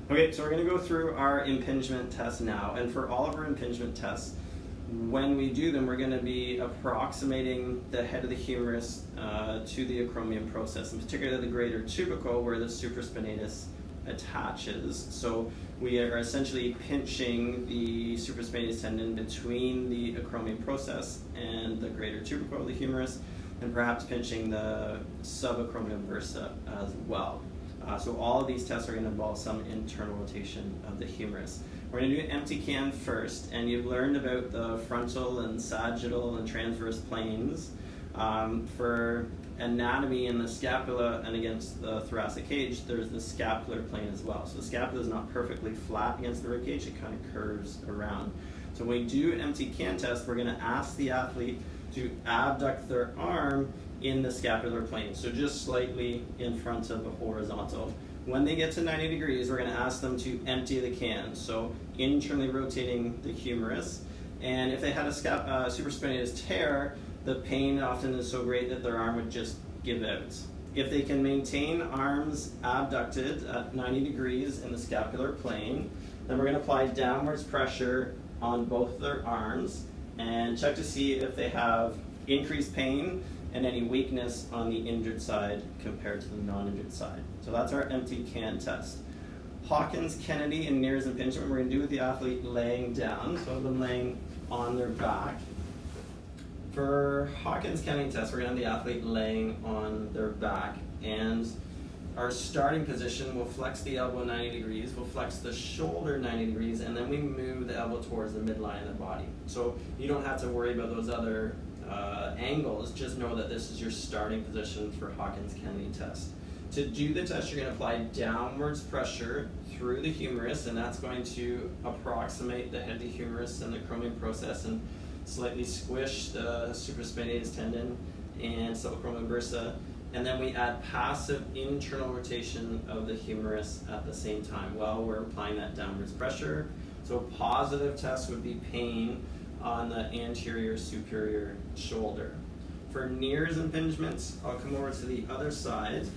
Okay, so we're going to go through our impingement test now, and for all of our impingement tests, when we do them, we're going to be approximating the head of the humerus to the acromion process, in particular the greater tubercle where the supraspinatus attaches. So we are essentially pinching the supraspinatus tendon between the acromion process and the greater tubercle of the humerus, and perhaps pinching the subacromial bursa as well. So all of these tests are going to involve some internal rotation of the humerus. We're going to do an empty can first, and you've learned about the frontal and sagittal and transverse planes. For anatomy in the scapula and against the thoracic cage, there's the scapular plane as well. So the scapula is not perfectly flat against the rib cage, it kind of curves around. So when we do an empty can test, we're going to ask the athlete to abduct their arm in the scapular plane, so just slightly in front of the horizontal. When they get to 90 degrees, we're going to ask them to empty the can, so internally rotating the humerus. And if they had a supraspinatus tear, the pain often is so great that their arm would just give out. If they can maintain arms abducted at 90 degrees in the scapular plane, then we're going to apply downwards pressure on both their arms and check to see if they have increased pain and any weakness on the injured side compared to the non-injured side. So that's our empty can test. Hawkins, Kennedy, and Neer's impingement, we're going to do with the athlete laying down, so them laying on their back. For Hawkins Kennedy test, we're going to have the athlete laying on their back, and our starting position, we'll flex the elbow 90 degrees, we'll flex the shoulder 90 degrees, and then we move the elbow towards the midline of the body. So you don't have to worry about those other angles, just know that this is your starting position for Hawkins Kennedy test. To do the test, you're going to apply downwards pressure through the humerus, and that's going to approximate the head of the humerus and the acromion process and slightly squish the supraspinatus tendon and subacromial bursa. And then we add passive internal rotation of the humerus at the same time while we're applying that downwards pressure. So a positive test would be pain on the anterior superior shoulder. For Neer's impingements, I'll come over to the other side.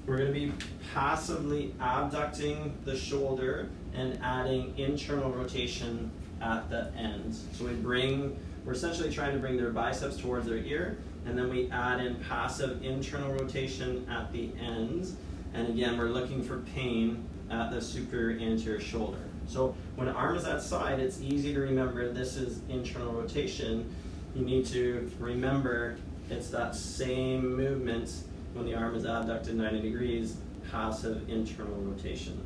We're going to be passively abducting the shoulder and adding internal rotation at the end. So we're essentially trying to bring their biceps towards their ear, and then we add in passive internal rotation at the end. And again, we're looking for pain at the superior anterior shoulder. So when arm is at side, it's easy to remember this is internal rotation. You need to remember it's that same movement when the arm is abducted 90 degrees, passive internal rotation.